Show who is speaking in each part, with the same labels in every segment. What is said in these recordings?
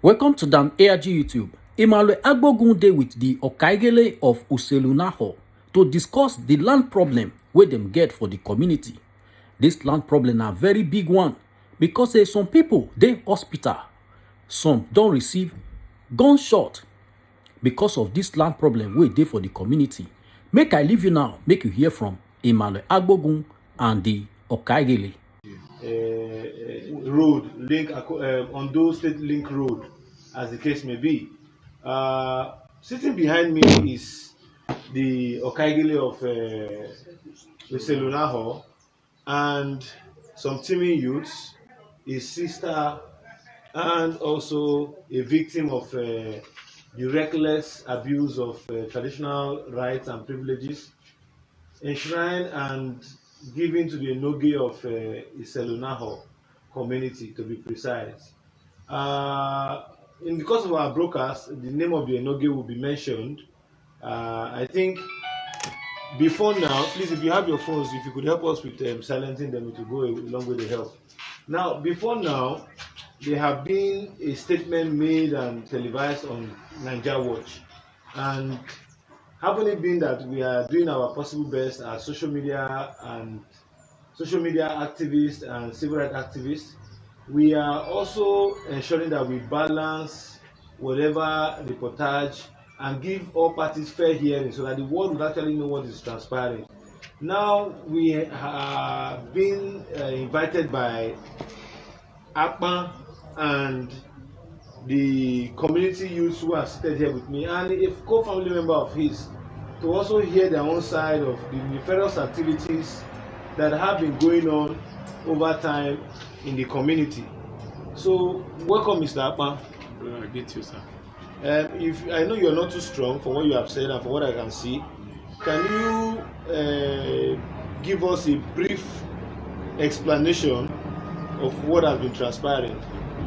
Speaker 1: Welcome to Dan ARG YouTube. Emmanuel Agbogunde with the Okaigele of Uselunaho to discuss the land problem where them get for the community. This land problem a very big one because some people they hospital, some don't receive gunshot because of this land problem where they for the community. Make I leave you now, make you hear from Emmanuel Agbogun and the Okaigele.
Speaker 2: Road link Ondo State Link Road, as the case may be. Sitting behind me is the Okaigele of Uselunaho and some teeming youths, his sister, and also a victim of the reckless abuse of traditional rights and privileges enshrined and given to the Enoge of Uselunaho community, to be precise. In the course of our broadcast, the name of the Enoge will be mentioned. I think before now, please, if you have your phones, if you could help us with silencing them, it will go a long way to help. Now, before now, there have been a statement made and televised on Niger Watch, and having it been that we are doing our possible best as social media activists and civil rights activists, we are also ensuring that we balance whatever reportage and give all parties fair hearing so that the world will actually know what is transpiring. Now we have been invited by APA and the community youths who are seated here with me and a co-family member of his to also hear their own side of the nefarious activities that have been going on over time in the community. So, welcome, Mr. Akpan.
Speaker 3: I get you, sir.
Speaker 2: If I know you're not too strong for what you have said and for what I can see, can you give us a brief explanation of what has been transpiring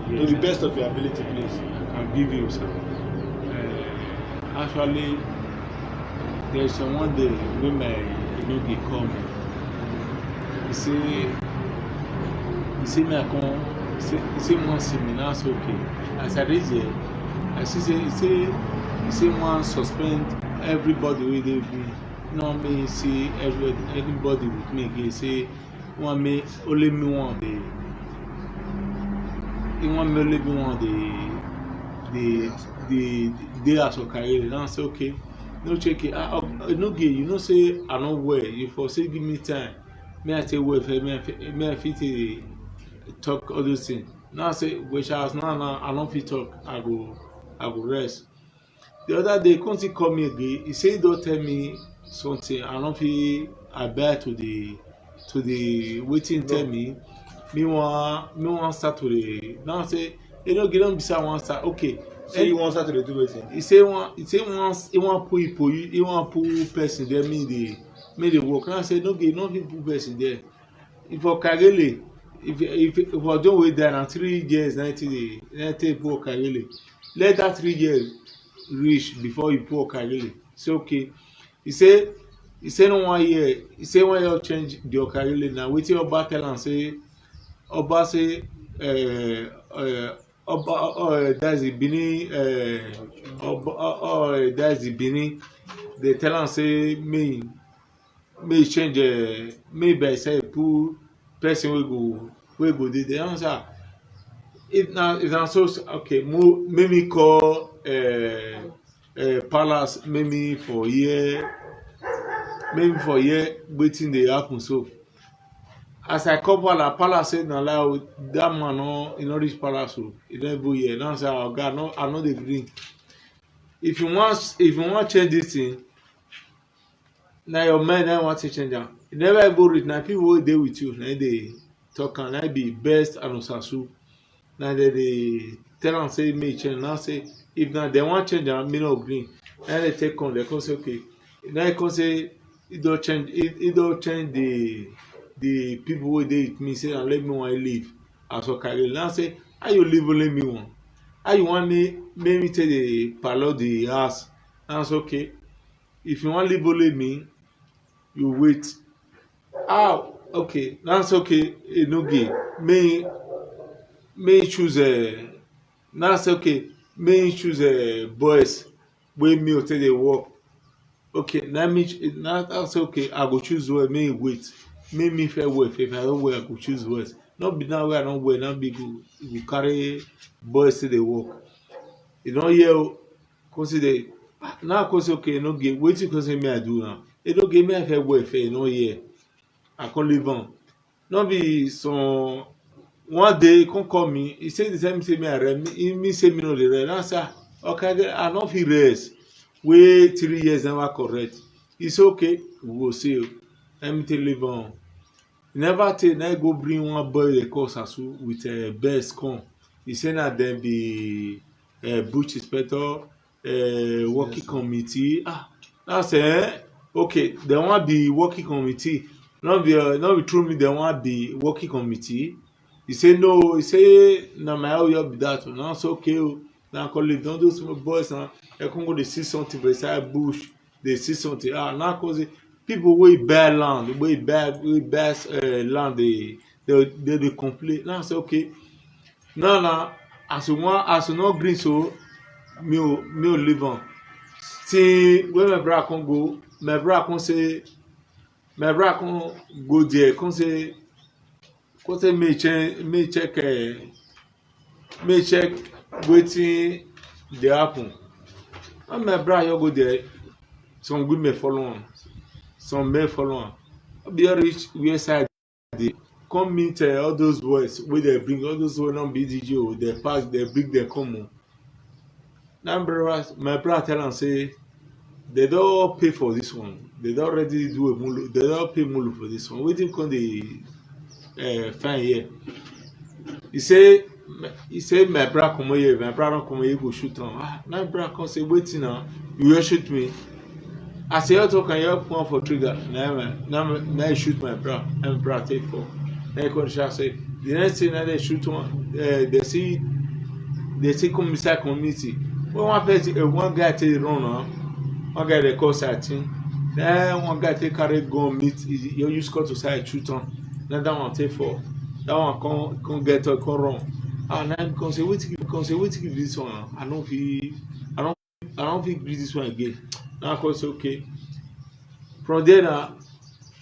Speaker 2: to the best of your ability, please?
Speaker 3: I can give you, sir. Actually, there's one day when my Enoge call me. He say me I come. He say one see me now, it's okay. As I reach there, I see he say one suspend everybody with me. No me see anybody with me again. Say one me only me one day. He want me only me one the as Okaigele. Now I say okay. No check it. Enoge, you know say I no well. You for say give me time. Me I take well for me I fit talk all those things. Now I say which house now I don't fit talk. I go rest. The other day, Conti call me again. He say he don't tell me something. I don't feel abide to the waiting tell me. Me want start to the now I say Enoge don't be say I want start. Okay.
Speaker 2: So you want start to do wetin?
Speaker 3: He say he want put person there me the work. Now I say no fit put person there. If Okaigele, if I don't wait there na 3 years 90 put Okaigele. Let that 3 years reach before you put Okaigele. Say okay. He say no 1 year. He say 1 year change the Okaigele now. Wetin Oba tell am say Oba say that's the Benin that's the Benin. They tell am say me change me by say put person wey go dey there. Answer if na so okay make me call palace make me for here wetin dey happen so. As I call palace say na lie that man no reach palace o. He no even hear. Now say oga I no dey gree. If you want change this thing, na your mind na want to change am. You never even reach. Na people wey dey with you na dey talk am. Na be best and osasu. Na dey tell am say make change. Now say if na dem wan change am, me no gree. Na dey take come. Dem come say okay. Now he come say he don change the people wey dey with me say let me wan leave as Okaigele. Now say how you leave only me one? How you want make me take the parlour the house? Now say okay. If you wan leave only me, you wait. Okay. Now say okay. Enoge, may choose Now say okay, may you choose boys wey me take dey work. Okay, now say okay, I go choose well, may you wait. Make me fair well. If I don't well, I go choose well. Not be now where I don't well, now be go carry boys to dey work. You don't hear consider now cause okay, no get wetin cause me I do now. You don't give me a fair well, fair, no hear. I can't live on. No be some one day he come call me, he say the same say me I rest, me say me no dey rest. Now say okay, I no fit rest. Wait 3 years never correct. It's okay, we go see you. Let me tell you live on. Never tell na go bring one boy dey call Sasu with best come. He say na dem be bush inspector, working committee. Now say okay, they want be working committee. Not be true me, they want be working committee. He say no, he say na my how you be that. Now say okay, now call it don't do small boys now. They come go dey see something beside bush, they see something. Now cause people wey buy land, wey buy land, they complain. Now say okay, now as you no green so me o live on. See when my brother come go, my brother come say, my brother come go there, come say me check wetin dey happen. And my brother you go there, some women follow am, some men follow am. Be reach where side dey come meet all those boys wey dey bring, all those wey no be DJ, dey pass, dey bring dem come o. Now my brother tell am say they don pay for this one, they don already do a mulu, they don pay mulu for this one. Wetin come dey find here? He say my brother come here, my brother don come here, he go shoot am. Now my brother come say wetin na, you wan shoot me? I say you talk and you point for trigger. Now he shoot my brother, and my brother take fall. Then he come shout say the next thing na they shoot one, they see come inside community. When one person, one guy take run, one guy dey call Satin. Then one guy take carry gun meet, he use cut to side shoot am. Then that one take fall. That one come get up, come run. And then come say wetin give this one? I don't fit gree this one again. Now come say okay. From there now,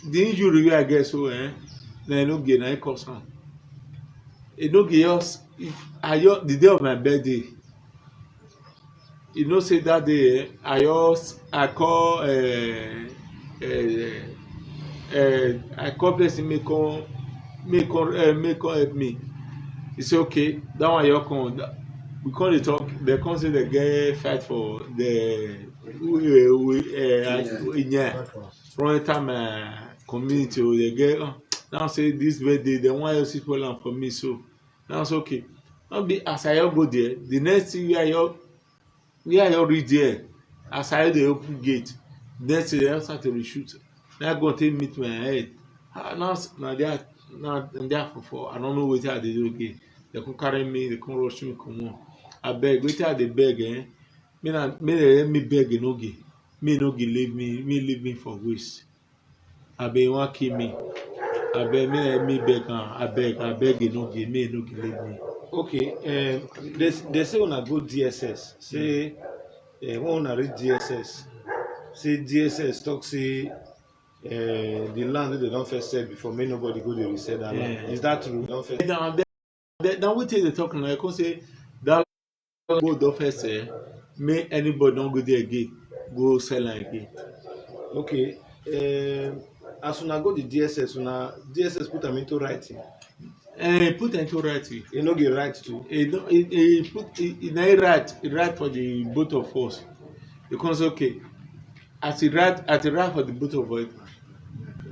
Speaker 3: the injury wey I get so na I no get, na it cause am. E no get us. The day of my birthday. You know say that day I call person make come help me. He say okay, that one you come. We come dey talk. They come say they get fight for the from enter my community. They get now say this birthday they want you sit for for me. So now say okay. Not be as I go there. The next thing we are reach there. As I dey open gate, next thing they start to reshoot. Now go take meet my head. Now there for I don't know wetin I dey do again. They come carry me, they come rush me comot. I beg, wetin I dey beg me let me beg no get. Me no get leave me for waste. I beg you wan kill me. I beg me let me beg am. I beg you no get, me no get leave me.
Speaker 2: Okay, they say una go DSS. Say when una reach DSS, say DSS talk say the land they don't first sell before, may nobody go dey resell that land. Is that true? Don't first.
Speaker 3: Now wetin they talk now? I come say that go don first sell, make anybody don't go there again, go sell am again.
Speaker 2: Okay, as una go the DSS put am into writing.
Speaker 3: Put into writing.
Speaker 2: You no get right to.
Speaker 3: He write for the both of us. Because okay, as he write for the both of us.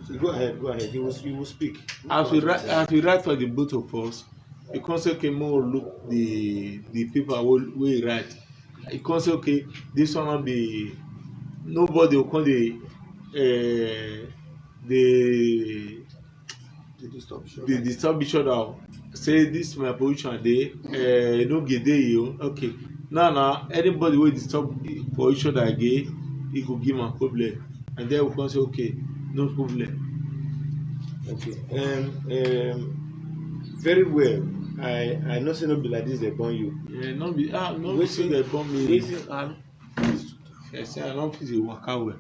Speaker 2: So go ahead. You will speak.
Speaker 3: As we write for the both of us, because okay, more look the paper we write. Because okay, this one will be nobody will come the disturb each other. Say this my position dey no get dey you. Okay, now anybody will disturb for each other again, he could give him a problem, and then we can say okay, no problem.
Speaker 2: Okay, very well. I know say no be like this they born you.
Speaker 3: Yeah, no be say they born me. I don't feel dey waka well.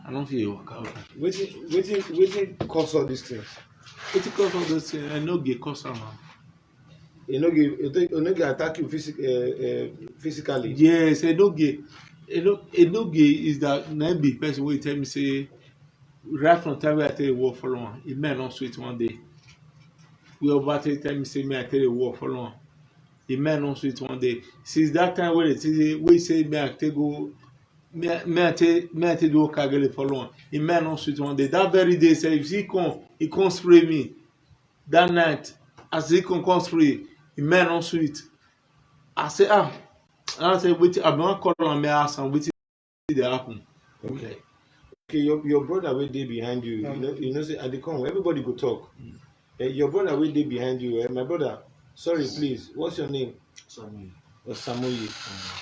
Speaker 3: I don't feel dey waka well.
Speaker 2: Wetin cause all these things?
Speaker 3: Wetin cause all those things? I no get cause am.
Speaker 2: Enoge attack you physically.
Speaker 3: Yes, Enoge is that na be person wey tell me say right from time wey I tell you work follow am, e men no sweet one day. We over tell me say me I tell you work follow am, e men no sweet one day. Since that time wey they say me I take go me I take do Okagele follow am, e men no sweet one day. That very day say if he come spray me. That night as he come spray, e men no sweet. I say wait, I be wan call am me ask am wetin dey happen.
Speaker 2: Okay. Your brother wey dey behind you, you know say at the come everybody go talk. Your brother wey dey behind you, my brother, sorry please, what's your name? Samuyi.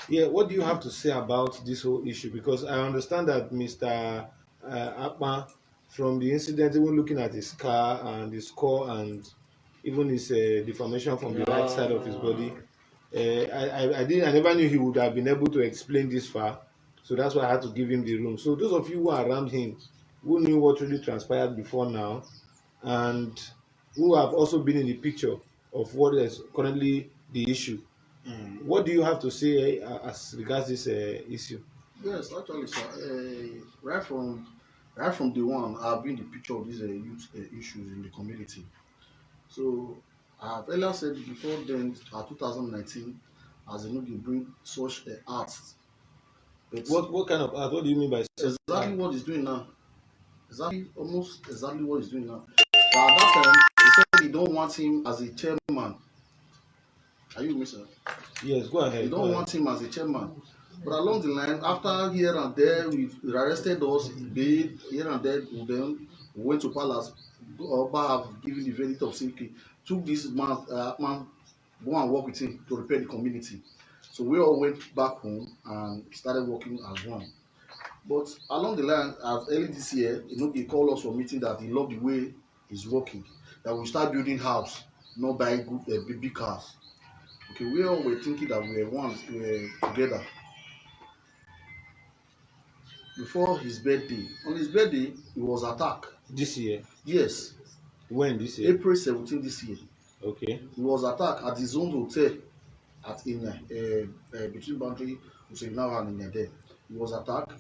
Speaker 2: Yeah, what do you have to say about this whole issue? Because I understand that Mr. Akpan, from the incident, even looking at his car and his score and even his deformation from the right side of his body, I never knew he would have been able to explain this far. So that's why I had to give him the room. So those of you who are around him, who knew what really transpired before now, and who have also been in the picture of what is currently the issue, what do you have to say as regards this issue?
Speaker 4: Yes, actually, sir. Right from day one, I've been the picture of these youth issues in the community. So I've earlier said before then, 2019, as you know, they bring such arts.
Speaker 2: What kind of art? What do you mean by
Speaker 4: exactly what he's doing now? Almost exactly what he's doing now. But at that time, he said they don't want him as a chairman. Are you with me, sir?
Speaker 2: Yes, go ahead.
Speaker 4: They don't want him as a chairman. But along the line, after here and there, we arrested us, bailed, here and there, then we went to palace. Oba have given the verdict of safety. Took this man, go and work with him to repair the community. So we all went back home and started working as one. But along the line, as early this year, they called us for a meeting that he loved the way he's working. That we start building house, not buying good, big cars. Okay, we all were thinking that we were together. Before his birthday, on his birthday, he was attacked.
Speaker 2: This year?
Speaker 4: Yes.
Speaker 2: When this year?
Speaker 4: April 17 this year.
Speaker 2: Okay.
Speaker 4: He was attacked at his own hotel at between Boundary Usenawa and Inede. He was attacked.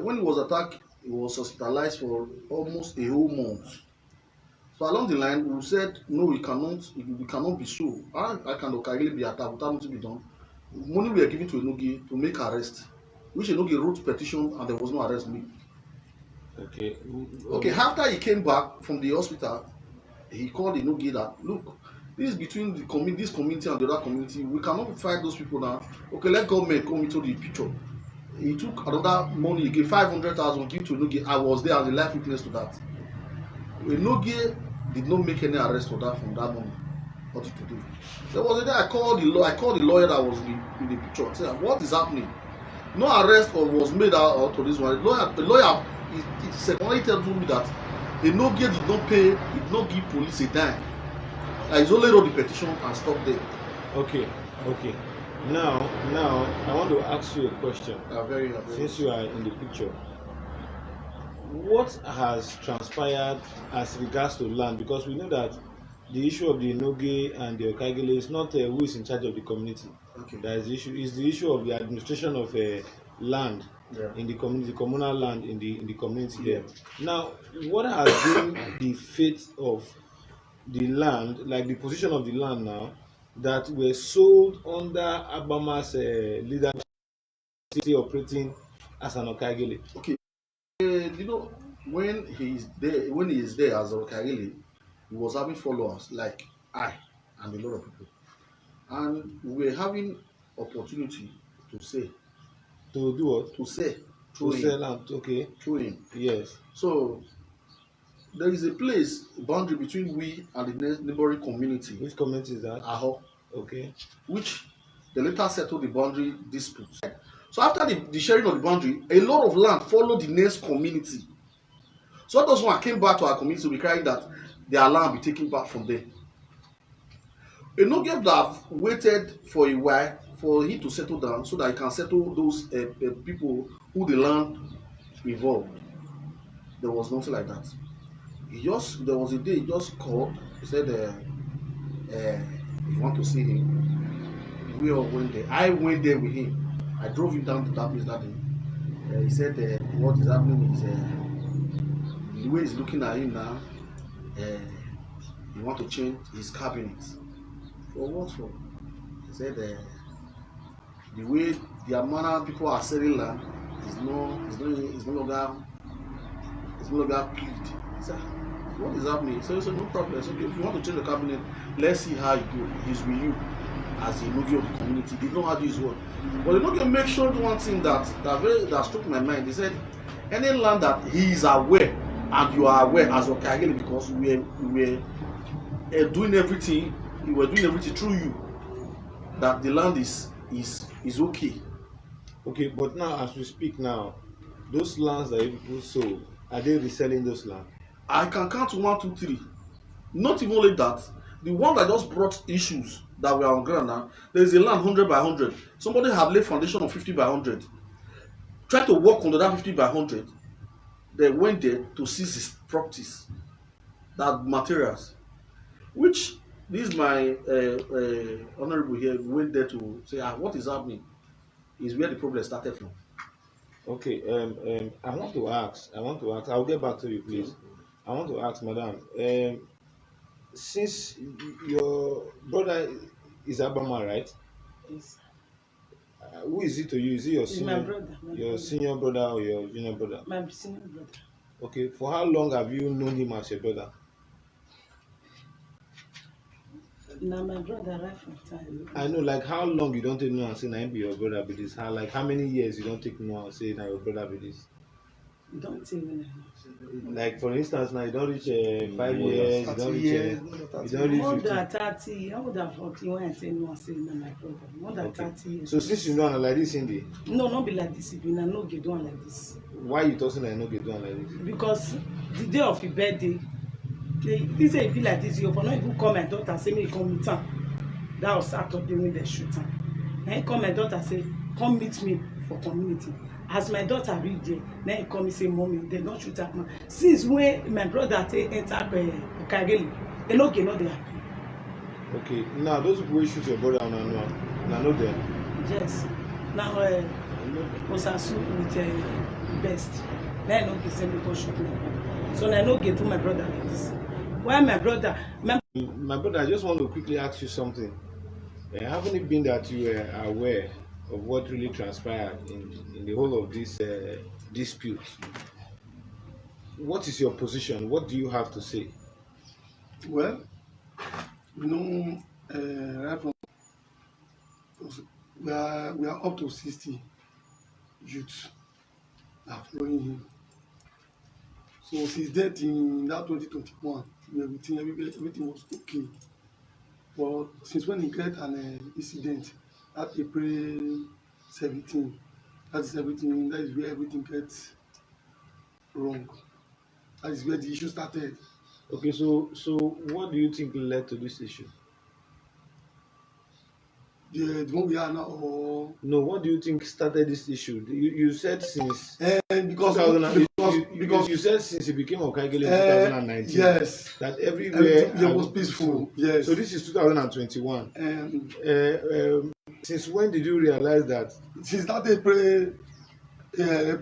Speaker 4: When he was attacked, he was hospitalized for almost a whole month. So along the line, we said, no, it cannot be so. I cannot really be attacked without nothing to be done. Money we are giving to Enoge to make arrest, which Enoge wrote petition and there was no arrest made.
Speaker 2: Okay.
Speaker 4: Okay, after he came back from the hospital, he called Enoge that, look, this is between this community and the other community. We cannot fight those people now. Okay, let government come into the picture. He took another money, he gave 500,000, give to Enoge. I was there as a live witness to that. Enoge did not make any arrest for that from that money. What to do? There was a day I called the lawyer that was in the picture. I said, what is happening? No arrest was made out to this one. The lawyer he secondly told me that Enoge did not give police a dime. He's only wrote the petition and stopped there.
Speaker 2: Okay. Now I want to ask you a question.
Speaker 4: Very
Speaker 2: since you are in the picture, what has transpired as regards to land? Because we know that the issue of the Enoge and the Okagele is not who is in charge of the community.
Speaker 4: Okay.
Speaker 2: That is the issue. Is the issue of the administration of land in the community, communal land in the community there. Now, what has been the fate of the land, like the position of the land now, that were sold under Abama's leadership, operating as an Okagele?
Speaker 4: Okay. When he is there as Okagele, he was having followers like I and a lot of people, and we were having opportunity to say.
Speaker 2: To do what?
Speaker 4: To say.
Speaker 2: To sell land. Okay.
Speaker 4: Through him.
Speaker 2: Yes.
Speaker 4: So there is a place, boundary between we and the neighboring community.
Speaker 2: Which community is that?
Speaker 4: Aho.
Speaker 2: Okay.
Speaker 4: Which they later settled the boundary dispute. So after the sharing of the boundary, a lot of land followed the next community. So those who came back to our community will be crying that their land be taken back from them. Enoge would have waited for a while for him to settle down so that he can settle those people who the land involved. There was nothing like that. There was a day he just called. He said, "You want to see him?" We all went there. I went there with him. I drove him down to that place that day. He said, "What is happening is the way he's looking at him now. He want to change his cabinet." For what for? He said, "The way the amount of people are selling land is no longer plead." He said, "What is happening?" So he said, "No problem. So if you want to change the cabinet, let's see how it goes. He's with you as a Enoge of the community." He did not have his word. But Enoge mentioned one thing that struck my mind. He said, any land that he is aware and you are aware as Okaigele, because we were doing everything, we were doing everything through you, that the land is okay.
Speaker 3: Okay, but now as we speak now, those lands that you people sold, are they reselling those lands?
Speaker 4: I can count 1, 2, 3. Not even only that, the one that just brought issues that were on ground now, there is a land 100 by 100. Somebody had laid foundation of 50 by 100. Tried to work under that 50 by 100. They went there to seize his properties, that materials, which this my honorable here went there to say, what is happening? Is where the problem started from.
Speaker 3: Okay, I want to ask, I'll get back to you, please. I want to ask, madam, since your brother is Abama, right?
Speaker 5: Yes.
Speaker 3: Who is it to you? Is it your
Speaker 5: It's
Speaker 3: senior,
Speaker 5: my brother.
Speaker 3: your senior brother or your junior brother?
Speaker 5: My senior brother.
Speaker 3: Okay, for how long have you known him as your brother?
Speaker 5: Now my brother right from time.
Speaker 3: I know, like how long you don't take know and say na him be your brother be this? How many years you don't take know and say na your brother be this?
Speaker 5: Don't tell me
Speaker 3: Like for instance, now you don't reach 5 years, you don't reach
Speaker 5: more
Speaker 3: 50.
Speaker 5: than 30, more than 40 when I say no, I say no, my brother. More than 30 years.
Speaker 3: So since you know am like this, Cindy,
Speaker 5: No, not be like this. If you no get doing like this.
Speaker 3: why you talking like no get doing like this?
Speaker 5: Because the day of your birthday, he say it be like this. You for not even call my daughter say me come meet am. That was Saturday when they shoot am. Then he call my daughter say come meet me for community. As my daughter read there, then he come me say mommy they don shoot am. Since when my brother take enter Okaigele, Enoge no dey happy.
Speaker 3: Okay, now those people wey shoot your brother na know them.
Speaker 5: Yes. Now Osasu with best. Then Enoge say me go shoot my brother. So now Enoge do my brother like this. Why my brother?
Speaker 3: My brother, I just want to quickly ask you something. Haven't it been that you were aware of what really transpired in the whole of this dispute? What is your position? What do you have to say?
Speaker 6: Well, you know, right from we are up to 60 youths that are following him. So since that in that 2021, everything was okay. But since when he get an incident, that April 17, that is everything. That is where everything gets wrong. That is where the issue started.
Speaker 3: Okay, so what do you think led to this issue?
Speaker 6: The one we are now, or
Speaker 3: No, what do you think started this issue? You said since
Speaker 6: and because
Speaker 3: you said since it became Okaigele in 2019.
Speaker 6: Yes,
Speaker 3: That everywhere
Speaker 6: it was peaceful. Yes.
Speaker 3: So this is 2021.
Speaker 6: And
Speaker 3: Since when did you realize that?
Speaker 6: since that April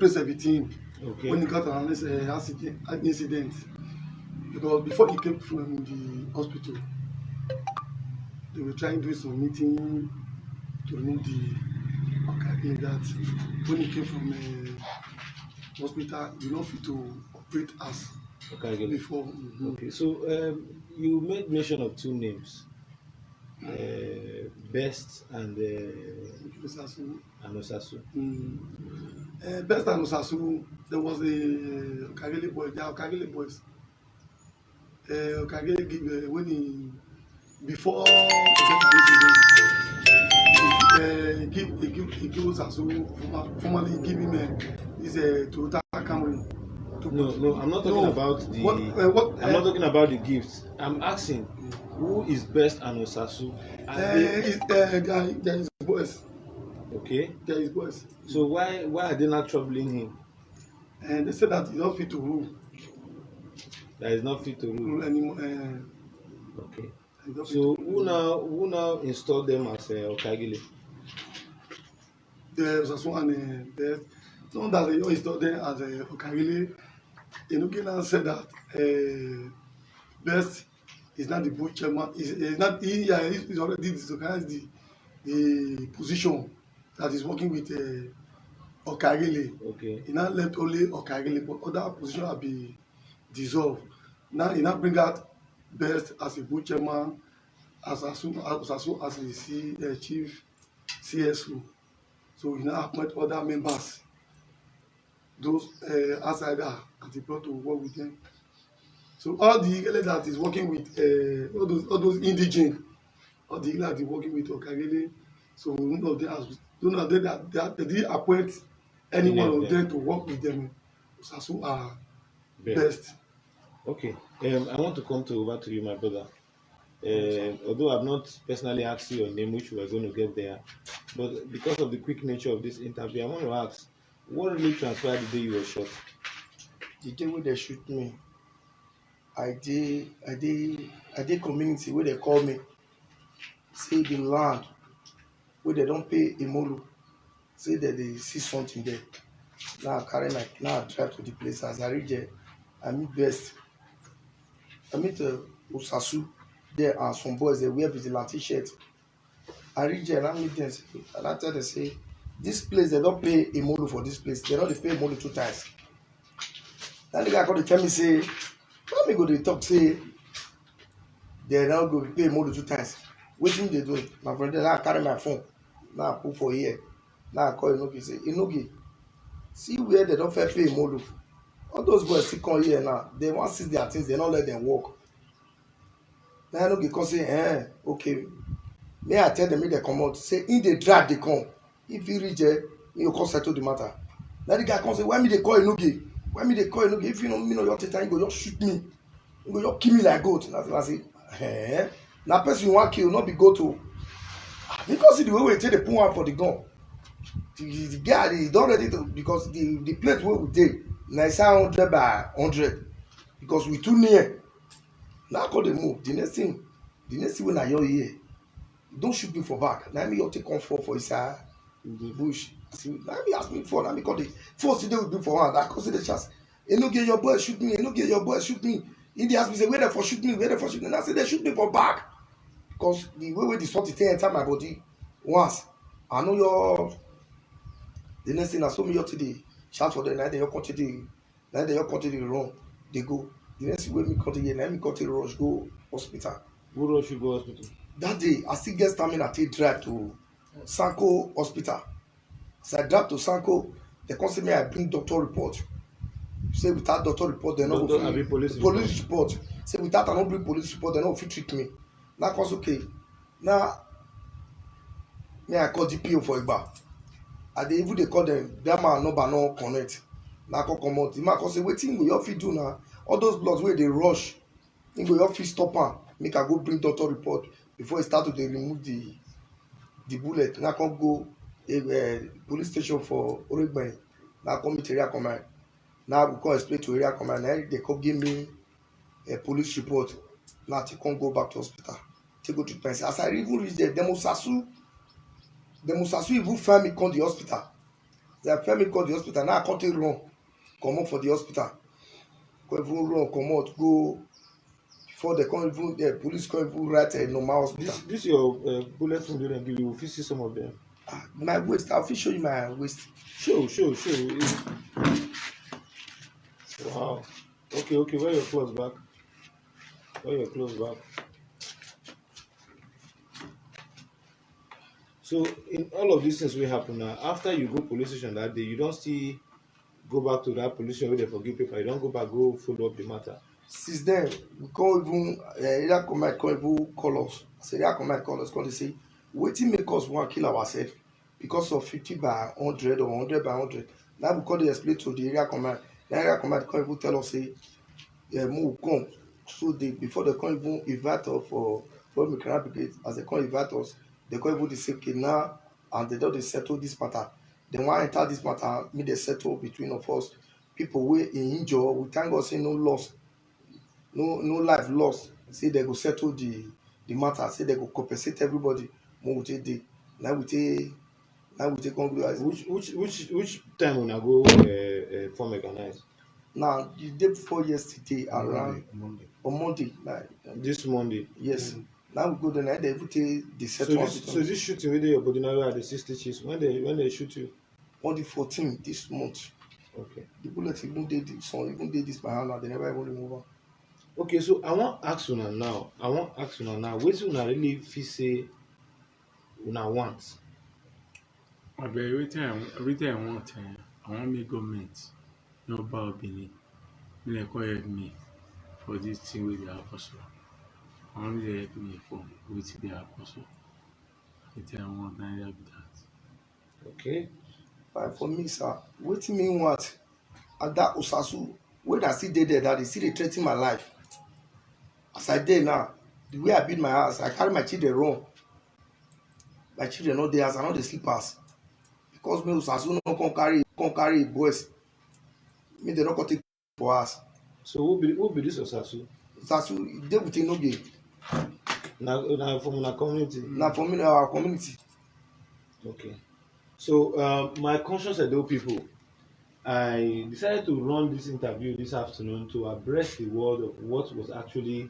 Speaker 6: 17,
Speaker 3: Okay.
Speaker 6: when he got an incident, because before he came from the hospital, they were trying to do some meeting to remove the Okaigele. That when he came from hospital, he did not fit to operate as
Speaker 3: Okaigele.
Speaker 6: before.
Speaker 3: Okay, so you made mention of two names, Best and
Speaker 6: Osasu.
Speaker 3: Osasu.
Speaker 6: Best and Osasu, there was a Okaigele boy. They are Okaigele boys. Okaigele give when he before he get an incident, he give Osasu formally he give him his Toyota Camry.
Speaker 3: No, I'm not talking about the. I'm not talking about the gifts. I'm asking,
Speaker 2: Who is Best and Osasu? Are they,
Speaker 6: There is boys.
Speaker 2: okay.
Speaker 6: There is boys.
Speaker 2: So why are they not troubling him?
Speaker 6: And they said that he's not fit to rule,
Speaker 2: That is not fit to rule.
Speaker 6: rule anymore.
Speaker 2: Okay.
Speaker 6: He's not fit
Speaker 2: So
Speaker 6: to rule.
Speaker 2: who now installed them as Okagile?
Speaker 6: There's also one there's someone that they always thought them as Okarile. Enugu now said that Best is not the board chairman. Is not he's already disorganized the position that is working with Okarile.
Speaker 2: Okay.
Speaker 6: He now left only Okarile, but other position have been dissolved. Now he now bring out Best as a board chairman, as a chief CSO. So he now appoint other members, those outsider that he brought to work with them. So all the Igele that is working with all those indigene, all the Igele that is working with Okagele, so none of them that they didn't appoint any one of them to work with them. Osasu are best.
Speaker 2: Okay. I want to come over to you, my brother. Although I've not personally asked you your name, which we are going to get there, but because of the quick nature of this interview, I want to ask, what really transpired the day you were shot?
Speaker 7: The day wey dem shoot me, I dey community wey dem call me say the land wey dem don pay Imolu say dem dey see something there. Now I drive to the place. As I reach there, I meet Best. I meet Osasu there and some boys dey wear vigilante shirt. I reach there and I meet them and I tell them say this place dem don pay Imolu for this place. Dem don dey pay Imolu 2 times. That the guy come dey tell me say, why me go dey talk say dem now go pay Imolu 2 times? Wetin dey do? My brother, now I carry my phone, now I put for ear. Now I call Enogi say, Enogi, see where dem don first pay Imolu. All those boys still come here now. They wan seize their things, they no let them work. Now Enogi come say, okay. May I tell them make dem comot? Say if dey drive dey come. If he reach there, he go come settle the matter. Now the guy come say, why me dey call Enogi? Why me dey call Enogi? If you know me know your thing, you go just shoot me. You go just kill me like goat. I say, na person you wan kill, not be goat o. Because see the way we take dey put one for the gun. The guy is don ready to, because the place wey we dey na inside 100 by 100 because we too near. Now I call dey move. The next thing wey na your ear, don't shoot me for back. Na me your take come for inside the bush. Na me ask me for, na me call the first day we do for one. I come see the chance. Enogi, your boy shoot me. Enogi, your boy shoot me. He dey ask me say where they for shoot me, where they for shoot me. And I say they shoot me for back because the way the salt take enter my body once. I know your. The next thing I saw me your today shout for them. Now they continue run. They go. The next thing wey me continue, now me continue rush go hospital.
Speaker 2: Who rush you go hospital?
Speaker 7: That day I still get stamina to drive to Sanko hospital. So I drive to Sanko. They come say me I bring doctor report. Say without doctor report they no go fit police report. Say without I no bring police report they no go fit treat me. Now cause okay. Now me I call DPO for Igba. And they even dey call them that man number no connect. Now come comot. The man come say wetin go your fit do now? All those bloods wey dey rush, him go your fit stop am. Make I go bring doctor report before he start to dey remove the bullet. Now come go police station for Oregben. Now come meet area command. Now we come explain to area command. Now they come give me a police report. Now they come go back to hospital. Take go treatment. As I even reach there, the Musasu even find me come the hospital. They find me come the hospital. Now I can't take run. Come up for the hospital. Come even run, come out, go. Before they come even, the police come even write a normal hospital.
Speaker 2: This your bullet from the give you. If see some of them.
Speaker 7: My waist, I'll show you my waist.
Speaker 2: Show. Wow. Okay. Wear your clothes back. So in all of these things will happen now. After you go police station that day, you don't still go back to that police station where they forgive paper. You don't go back, go follow up the matter.
Speaker 7: Since then, we can't even area command can't even call us. So area command call us, they say, wetin make us want kill ourselves because of 50 by 100 or 100 by 100. Now we call the explain to the area command. The area command can't even tell us say, move come So they before they can't even invite us for Mikra Brigade, as they can't invite us, they can't even say okay now and they don't settle this matter. Then why enter this matter, me they settle between of us. People wey injure, we thank God say no loss, no life lost. Say they go settle the matter, say they go compensate everybody. More we take dey. Now we take conclude.
Speaker 2: Which time una go form mechanized?
Speaker 7: Now the day before yesterday around on Monday, like
Speaker 2: This Monday.
Speaker 7: yes. Now we go there, now they even take the
Speaker 2: So
Speaker 7: settle
Speaker 2: this shooting wey dey your body now at the 60 chiefs, when they shoot you?
Speaker 7: on the 14th this month.
Speaker 2: Okay.
Speaker 7: The bullet even did this one, even did this my hand, and they never even remove am.
Speaker 2: Okay, so I wan ask una now, wetin una really feel say una want?
Speaker 3: Abeg wetin I want I wan make government no bow Benin make dem come help me for dis thing wey dey happen so. I wan make dem help me for wetin dey happen so. Wetin I want na be that.
Speaker 2: Okay.
Speaker 7: But for me, sir, wetin me want at that Osasu, when I still dey there, that they still dey threa ten my life. As I dey now, the way I build my house, I carry my children run. My children no dey house, I no dey sleep house. Because me Osasu no come carry boys, me dey no come take for house.
Speaker 2: So who be this Osasu?
Speaker 7: Osasu dey with Enoge.
Speaker 2: Na from una community?
Speaker 7: Na for me na our community.
Speaker 2: Okay. So my conscious Edo people, I decided to run this interview this afternoon to abreast the world of what was actually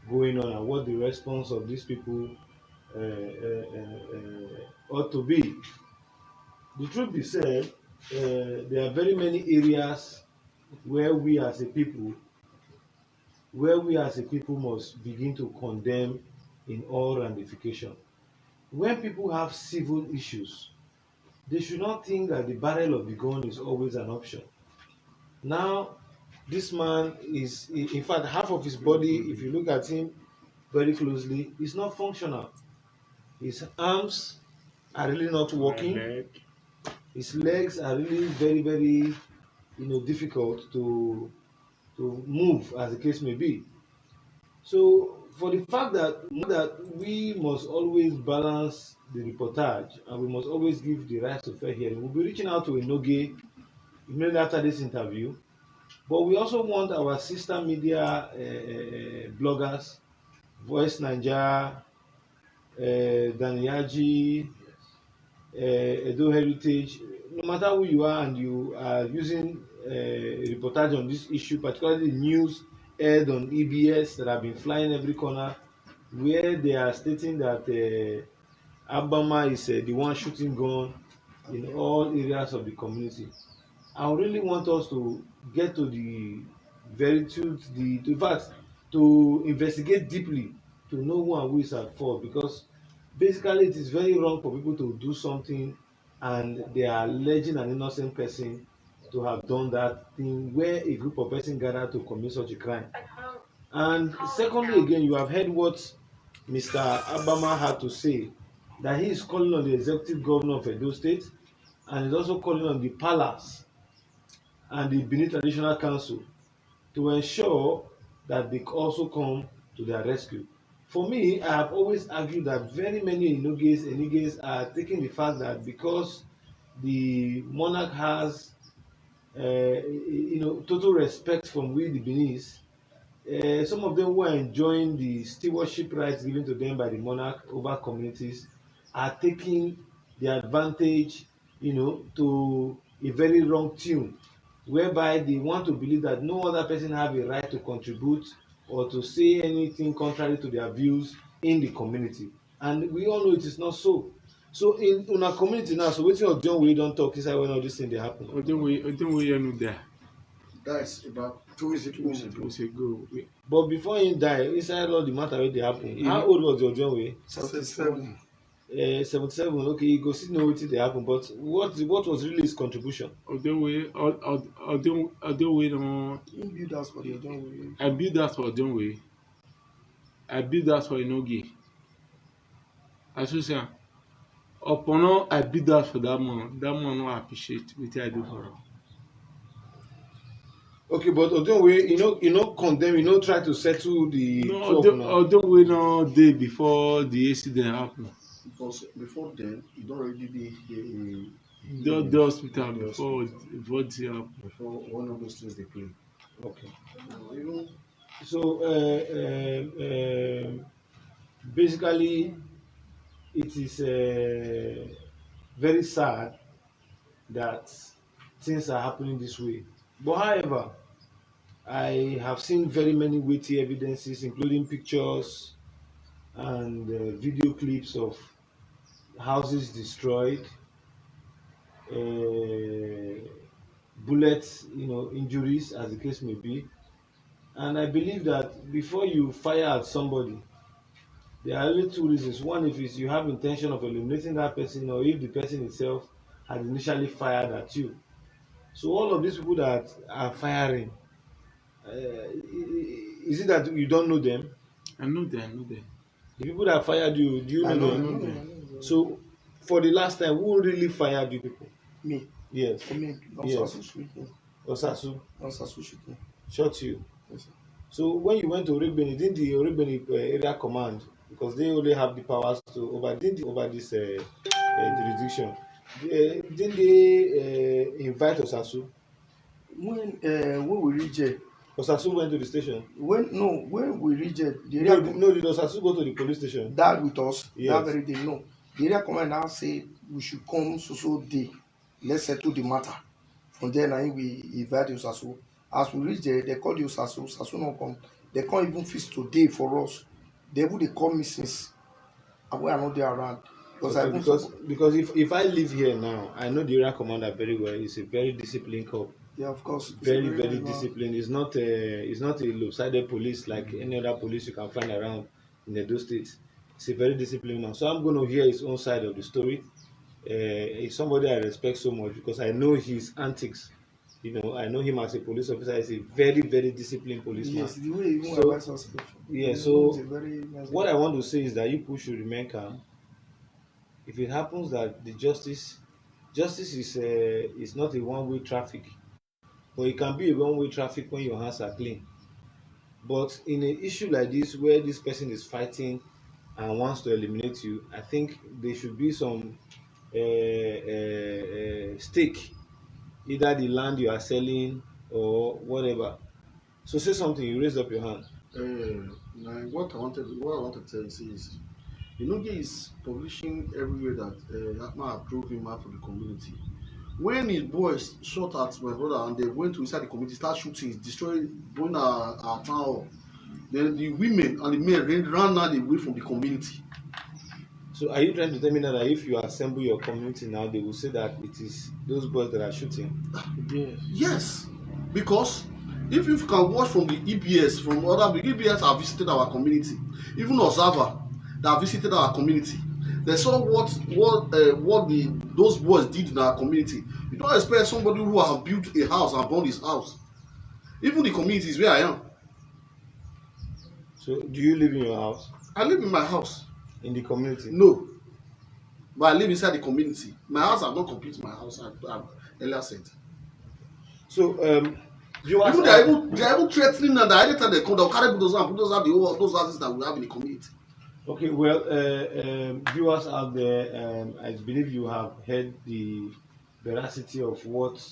Speaker 2: going on and what the response of these people ought to be. The truth be said, there are very many areas where we as a people must begin to condemn in all ramification. When people have civil issues, they should not think that the barrel of the gun is always an option. Now, this man is, in fact, half of his body, if you look at him very closely, is not functional. His arms are really not working. His legs are really very, very, difficult to move, as the case may be. So, for the fact that we must always balance the reportage and we must always give the right to fair hearing, we'll be reaching out to Enoge immediately after this interview. But we also want our sister media bloggers, Voice Naija, Daniyaji, Edo Heritage, no matter who you are and you are using a reportage on this issue, particularly the news aired on EBS that have been flying every corner, where they are stating that Abama is the one shooting gun in all areas of the community. I really want us to get to the veritude, to investigate deeply to know who and who is at fault, because basically it is very wrong for people to do something and they are alleging an innocent person to have done that thing where a group of persons gather to commit such a crime. And secondly, again, you have heard what Mr. Abama had to say, that he is calling on the executive governor of Edo State and is also calling on the palace and the Benin Traditional Council to ensure that they also come to their rescue. For me, I have always argued that very many Eniges are taking the fact that because the monarch has total respect from we the Beninese, some of them who are enjoying the stewardship rights given to them by the monarch over communities are taking the advantage, to a very wrong tune, whereby they want to believe that no other person have a right to contribute or to say anything contrary to their views in the community. And we all know it is not so. So in our community now, so wetin Ojonwe don talk inside when all these things dey happen?
Speaker 3: Ojonwe you know there.
Speaker 4: That's about 2 weeks ago.
Speaker 2: But before he die, inside all the matter wey dey happen, how old was the Ojonwe?
Speaker 4: 77.
Speaker 2: 77. Okay, you go still know wetin dey happen, but what was really his contribution?
Speaker 3: Ojonwe no.
Speaker 7: He build house for the Ojonwe.
Speaker 3: I build that for Ojonwe. I build that for Enoge. Asusia. Upon I build that for that man. That man no appreciate wetin I do for him.
Speaker 2: Okay, but Odunwe, you know, condemn, try to settle the
Speaker 3: No,
Speaker 2: two of una.
Speaker 3: although we no day before the incident happen.
Speaker 4: Because before then, you don't already
Speaker 3: The hospital
Speaker 4: the hospital
Speaker 3: before this happen.
Speaker 4: before one of those things they play.
Speaker 2: Okay.
Speaker 4: Even
Speaker 2: So basically, it is very sad that things are happening this way. But however, I have seen very many weighty evidences, including pictures and video clips of houses destroyed, uh, bullets, injuries, as the case may be. And I believe that before you fire at somebody, there are only two reasons. One, if it's you have intention of eliminating that person, or if the person itself had initially fired at you. So all of these people that are firing, is it that you don't know them?
Speaker 3: I know that.
Speaker 2: The people that fired you, do you
Speaker 7: I
Speaker 2: know
Speaker 7: know,
Speaker 2: them?
Speaker 7: I know them.
Speaker 2: So for the last time, who really fired you people?
Speaker 7: Me.
Speaker 2: Yes.
Speaker 7: I mean,
Speaker 2: Yes.
Speaker 7: Osasu shoot me.
Speaker 2: Osasu
Speaker 7: Osasu shoot me.
Speaker 2: shot you.
Speaker 7: Yes, sir.
Speaker 2: So when you went to Origbeni, didn't the Origbeni area command, because they only have the powers to over this jurisdiction, didn't they invite Osasu?
Speaker 7: When we reach there,
Speaker 2: Osasu went to the station.
Speaker 7: when we reach there, the
Speaker 2: No,
Speaker 7: area
Speaker 2: no, did Osasu go to the police station?
Speaker 7: that with us
Speaker 2: Yes.
Speaker 7: that very day. No, the area command now say we should come so day. Let's settle the matter. From there, now we invite the Osasu. As we reach there, they call the Osasu. Osasu no come. They can't even fix today for us. They would call me since and we are not there around. Because
Speaker 2: Okay,
Speaker 7: I even
Speaker 2: because if I live here now, I know the area commander very well. He's a very disciplined cop.
Speaker 7: yeah, of course. It's
Speaker 2: Very,
Speaker 7: a
Speaker 2: very
Speaker 7: nice
Speaker 2: disciplined. It's not a lopsided police like any other police you can find around in Edo State. He's a very disciplined man. So I'm going to hear his own side of the story. He's somebody I respect so much because I know his antics. I know him as a police officer. He's a very, very disciplined policeman.
Speaker 7: Yes, the way even
Speaker 2: So,
Speaker 7: advise us.
Speaker 2: Yeah. So
Speaker 7: He's a very nice
Speaker 2: what
Speaker 7: guy.
Speaker 2: I want to say is that you people should remain calm. If it happens that the justice is not a one-way traffic, but it can be a one-way traffic when your hands are clean. But in an issue like this, where this person is fighting and wants to eliminate you, I think there should be some stake, either the land you are selling or whatever. So say something. You raised up your hand.
Speaker 4: now what I want to tell you is, Inoge is publishing everywhere that Atma approved him out for the community. When his boys shot at my brother and they went to inside the community, start shooting, destroying, burning our town hall, then the women and the men ran out away from the community.
Speaker 2: So are you trying to tell me now that if you assemble your community now, they will say that it is those boys that are shooting?
Speaker 3: Yes.
Speaker 4: Yes, because if you can watch from the EBS, from other EBS have visited our community, even Observer that visited our community, they saw what those boys did in our community. You don't expect somebody who have built a house and burned his house. Even the community is where I am.
Speaker 2: So do you live in your house?
Speaker 4: I live in my house.
Speaker 2: In the community?
Speaker 4: No, but I live inside the community. My house have not completed my house. I've earlier said.
Speaker 2: So
Speaker 4: Even they are even threatening that anytime they come, they'll carry bulldozer and bulldozer those houses that we have in the community.
Speaker 2: Okay, well, viewers out there, I believe you have heard the veracity of what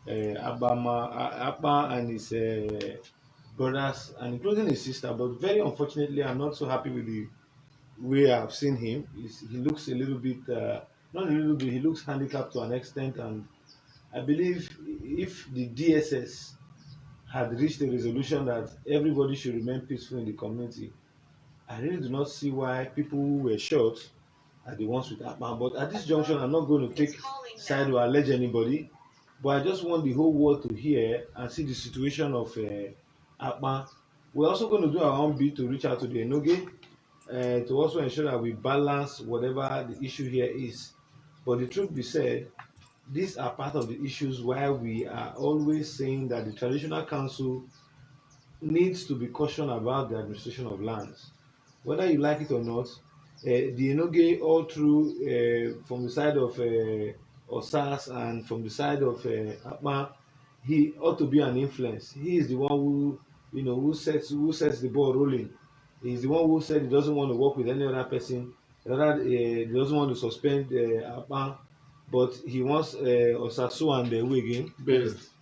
Speaker 2: Abba and his brothers, and including his sister, but very unfortunately, I'm not so happy with the way I've seen him. He looks a little bit, not a little bit, he looks handicapped to an extent, and I believe if the DSS had reached a resolution that everybody should remain peaceful in the community, I really do not see why people who were shot are the ones with Akpan. But at this junction, I'm not going to take side or allege anybody. But I just want the whole world to hear and see the situation of Akpan. We're also going to do our own bit to reach out to the Enoge to also ensure that we balance whatever the issue here is. But the truth be said, these are part of the issues why we are always saying that the traditional council needs to be cautioned about the administration of lands. Whether you like it or not, the Enoge all through from the side of Osas and from the side of Akpan, he ought to be an influence. He is the one who, who sets the ball rolling. He's the one who said he doesn't want to work with any other person. He doesn't want to suspend Akpan, but he wants Osasu and who again?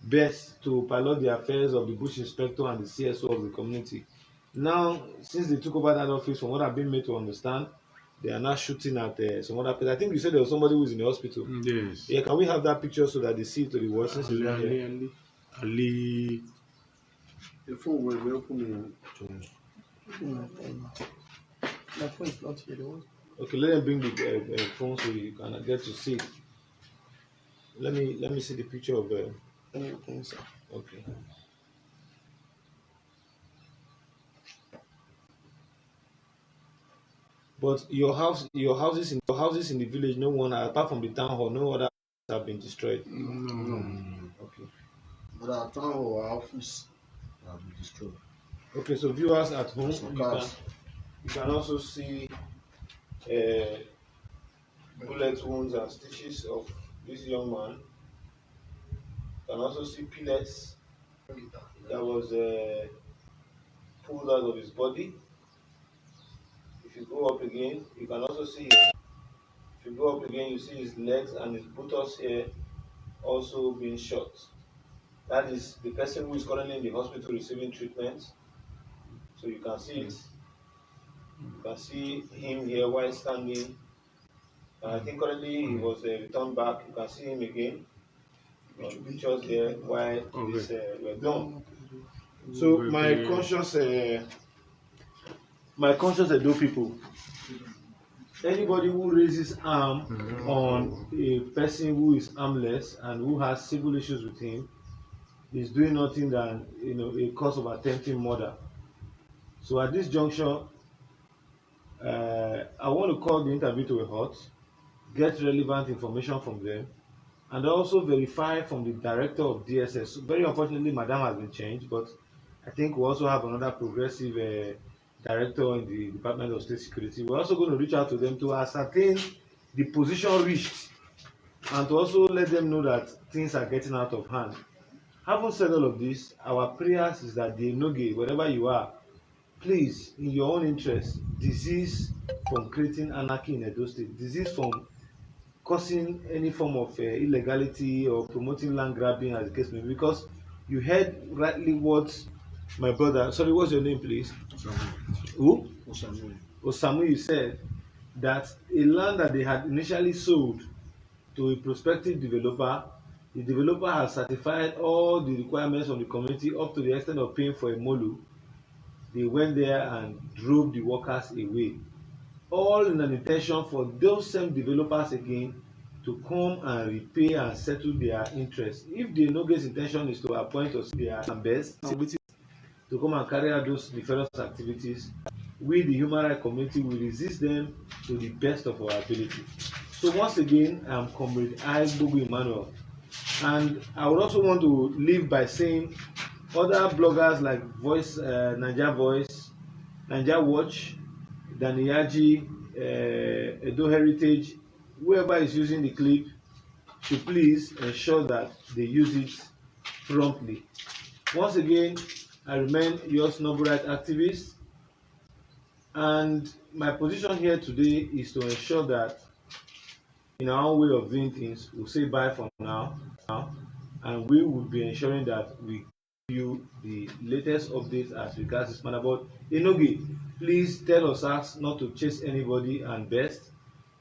Speaker 2: Best to pilot the affairs of the bush inspector and the CSO of the community. Now, since they took over that office, from what I've been made to understand, they are now shooting at some other place. I think you said there was somebody who's in the hospital.
Speaker 3: Yes.
Speaker 2: Yeah, can we have that picture so that they see it to the world? Since it's not here.
Speaker 3: Ali.
Speaker 4: The phone will open.
Speaker 7: My phone is not here.
Speaker 2: Okay, let them bring the phone so you can get to see it. Let me see the picture of
Speaker 7: Anything, sir.
Speaker 2: okay. But your houses in the village, no one apart from the town hall, no other have been destroyed.
Speaker 3: No.
Speaker 2: Okay.
Speaker 4: But our town hall, our office have been destroyed.
Speaker 2: Okay, so viewers at home,
Speaker 4: Some
Speaker 2: you
Speaker 4: cars.
Speaker 2: can also see bullet wounds and stitches of this young man. You can also see pellets that was pulled out of his body. If you go up again, you can also see. If you go up again, you see his legs and his buttocks here also being shot. That is the person who is currently in the hospital receiving treatment. So you can see it. You can see him here while standing. I think currently he was returned back. You can see him again. Pictures there while this were done. So my conscious Edo people, anybody who raises arm on a person who is armless and who has civil issues with him is doing nothing than a cause of attempting murder. So at this juncture, I want to call the interview to a halt, get relevant information from them, and also verify from the director of DSS. Very unfortunately, Madam has been changed, but I think we also have another progressive director in the Department of State Security. We're also going to reach out to them to ascertain the position reached and to also let them know that things are getting out of hand. Having said all of this, our prayers is that the Enoge, wherever you are, please, in your own interest, desist from creating anarchy in Edo State, desist from causing any form of illegality or promoting land grabbing, as the case may be, because you heard rightly what my brother, sorry, what's your name, please? Who? Osamu, you said that a land that they had initially sold to a prospective developer, the developer has certified all the requirements of the community up to the extent of paying for a molu. They went there and drove the workers away, all in an intention for those same developers again to come and repay and settle their interest. If the Enoge's intention is to appoint us their best to come and carry out those nefarious activities, we, the human rights community, will resist them to the best of our ability. So once again, I'm Comrade I, Bogu Emmanuel, and I would also want to leave by saying other bloggers like Naija Voice, Naija Watch, Daniyaji, Edo Heritage, whoever is using the clip, should please ensure that they use it promptly. Once again, I remain your noble rights activist, and my position here today is to ensure that in our own way of doing things, we'll say bye for now, and we will be ensuring that we give you the latest updates as regards this matter. But Enoge, please tell us not to chase anybody and best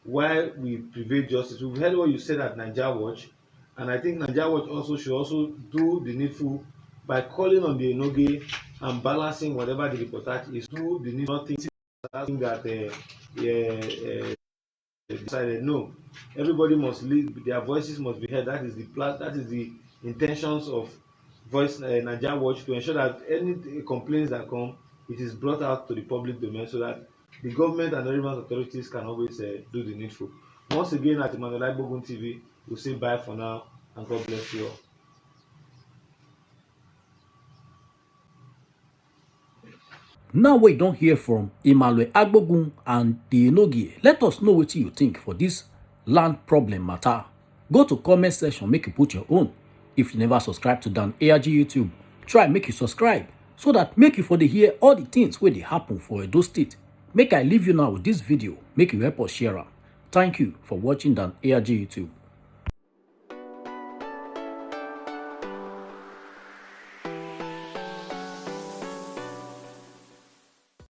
Speaker 2: while we prevail justice. We've heard what you said at Naija Watch, and I think Naija Watch also should also do the needful by calling on the Enoge and balancing whatever the reportage is. Do the needful, nothing that decided. No, everybody must lead. Their voices must be heard. That is the intentions of Voice Naija Watch, to ensure that any complaints that come, it is brought out to the public domain so that the government and relevant authorities can always do the needful. Once again, at Emmanuel Bogun TV, we'll say bye for now, and God bless you all.
Speaker 1: Now we don't hear from Emmanuel Agbogun and the Enoge. Let us know what you think for this land problem matter. Go to comment section, make you put your own. If you never subscribe to Dan ARG YouTube, try make you subscribe so that make you for dey hear all the things wey dey happen for Edo State. Make I leave you now with this video, make you help us share am. Thank you for watching Dan ARG YouTube.